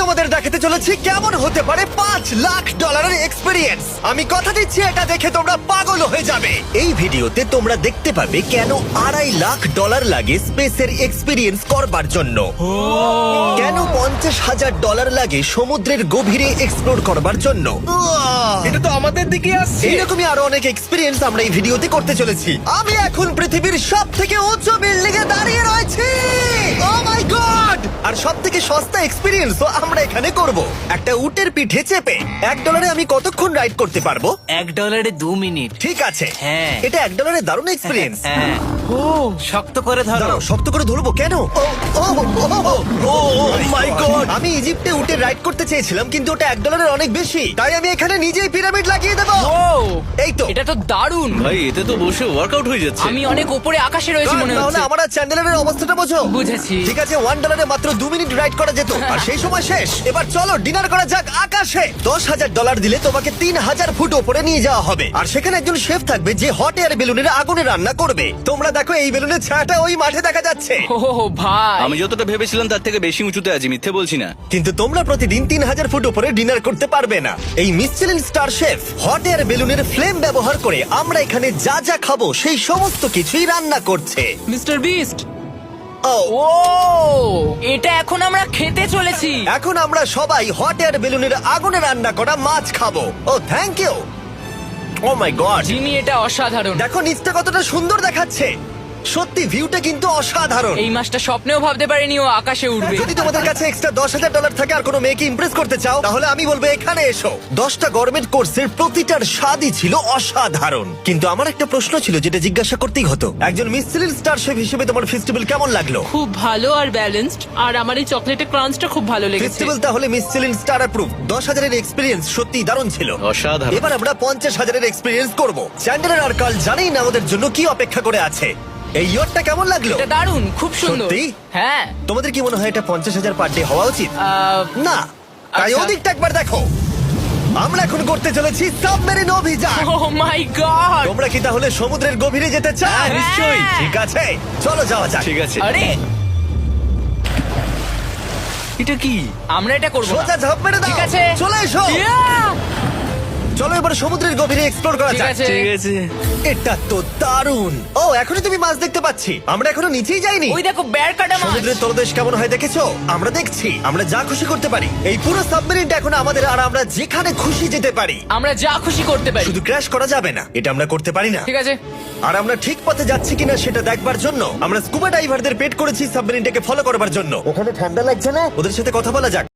তোমাদের দেখাতে চলেছি কেমন হতে পারে $5 লাখ এক্সপিরিয়েন্স। আমি কথা দিচ্ছি এটা দেখে তোমরা পাগল হয়ে যাবে। এই ভিডিওতে তোমরা দেখতে পাবে কেন $2.5 লাখ লাগে স্পেসের এক্সপিরিয়েন্স করবার জন্য, কেন $50,000 লাগে সমুদ্রের গভীরে এক্সপ্লোর করবার জন্য। এটা তো আমাদের দিকে আসছে। এইরকমই আরো অনেক এক্সপিরিয়েন্স আমরা এই ভিডিওতে করতে চলেছি। আমি এখন পৃথিবীর সব থেকে উঁচু বিল্ডিং এ দাঁড়িয়ে রয়েছি। ও মাই গড! আর সব থেকে সস্তা এক্সপিরিয়েন্স আমরা এখানে করব, একটা উটের পিঠে চেপে। $1 আমি কতক্ষণ রাইড করতে পারবো? $1 2 মিনিট। ঠিক আছে, হ্যাঁ। এটা $1 দারুণ এক্সপিরিয়েন্স। হ্যাঁ। ও শক্ত করে ধরো। দাঁড়াও, শক্ত করে ধরবো কেন? মাই গড! আমি ইজিপ্টে উটে রাইড করতে চেয়েছিলাম, কিন্তু ওটা $1 অনেক বেশি, তাই আমি এখানে নিজেই পিরামিড লাগিয়ে দেবো। ও এই তো। এটা তো দারুণ। ভাই এতে তো বসে ওয়ার্কআউট হয়ে যাচ্ছে। আমি অনেক উপরে আকাশে রয়েছি মনে তাহলে হচ্ছে। আমার আর চ্যান্ডেলের অবস্থাটা বোঝো। বুঝেছি। ঠিক আছে, $1 মাত্র 2 মিনিট রাইড করা যেত, আর সেই সময় শেষ। এবার চলো ডিনার করা যাক আকাশে। $10,000 দিলে তোমাকে 3,000 ফুট উপরে নিয়ে যাওয়া হবে, আর সেখানে একজন শেফ থাকবে যে হট এয়ার বেলুনের আগুনে রান্না করবে। তোমরা দেখো এই বেলুনের ছায়াটা ওই মাঠে দেখা যাচ্ছে। ও ভাই, আমি যতটা ভেবেছিলাম তার থেকে বেশি উঁচুতে আছি, মিথ্যে বলছি না। কিন্তু তোমরা প্রতিদিন 3,000 ফুট উপরে ডিনার করতে পারবে না। এই Michelin star chef hot air বেলুনের ফ্লেম ব্যবহার করে আমরা এখানে যা যা খাবো সেই সমস্ত কিছুই রান্না করছে। Mister beast. ও, ও এটা এখন আমরা খেতে চলেছি। এখন আমরা সবাই হট এয়ার বেলুনের আগুনে রান্না করা মাছ খাবো। Oh thank you. Oh my God, Jimmy এটা অসাধারণ। দেখো নিচটা কতটা সুন্দর দেখাচ্ছে। সত্যি ভিউটা কিন্তু অসাধারণ। এই মাসটা স্বপ্নেও ভাবতে পারিনি ও আকাশে উঠবে। যদি তোমাদের কাছে এক্সট্রা $10,000 থাকে আর কোনো মেয়েকে ইমপ্রেস করতে চাও, তাহলে আমি বলবো এখানে এসো। 10টা গরমেট কোর্সের প্রতিটার স্বাদই ছিল অসাধারণ। কিন্তু আমার একটা প্রশ্ন ছিল যেটা জিজ্ঞাসা করতেই হতো, একজন মিশেলিন স্টার শেফ হিসেবে তোমার ফেস্টিভ্যাল কেমন লাগলো? খুব ভালো আর ব্যালেন্সড, আর আমার এই চকলেটের ক্রাঞ্চটা খুব ভালো লেগেছে। ফেস্টিভ্যাল তাহলে মিশেলিন স্টার অ্যাপ্রুভ। 10,000 এক্সপিরিয়েন্স সত্যি দারুণ ছিল। অসাধারণ। এবার আমরা 50,000 এক্সপিরিয়েন্স করব। চ্যান্ডেলার আর কার্ল জানেই না আমাদের জন্য কি অপেক্ষা করে আছে। এই ইয়ারটা কেমন লাগলো? এটা দারুণ, খুব সুন্দর। সত্যি? হ্যাঁ। তোমাদের কি মনে হয় এটা 50,000 পার ডে হওয়া উচিত? না, তাই আচ্ছা। ওদিকটা একবার দেখো। আমরা এখন করতে চলেছি সাবমেরিন অভিযান। ও মাই গড। তোমরা কি তাহলে সমুদ্রের গভীরে যেতে চাও? হ্যাঁ, নিশ্চয়ই। ঠিক আছে, চলো যাওয়া যাক। ঠিক আছে। আরে এটা কি? আমরা এটা করব না। সোজা ঝাঁপ মেরে দাও। ঠিক আছে। চলে এসো। Yeah! চলো এবার সমুদ্রের গভীরে এক্সপ্লোর করা ঠিক যাক। আছে। ঠিক আছে। এটা তো দারুণ। ও এখনই তুমি মাছ দেখতে পাচ্ছি, আমরা এখনো নিচেই যাইনি। ওই দেখো বের কাটা মাছ। সমুদ্রের তলদেশ কেমন হয় দেখেছো? আমরা দেখছি, আমরা যা খুশি করতে পারি। এই পুরো সাবমেরিনটা এখন আমাদের, আর আমরা যেখানে খুশি যেতে পারি। আমরা যা খুশি করতে পারি। শুধু ক্র্যাশ করা যাবে না, এটা আমরা করতে পারি না। ঠিক আছে। আর আমরা ঠিক পথে যাচ্ছি কিনা সেটা দেখবার জন্য আমরা স্কুবা ডাইভারদের পেড করেছি সাবমেরিনটাকে ফলো করবার জন্য। ওখানে ঠান্ডা লাগছে না? ওদের সাথে কথা বলা যাক।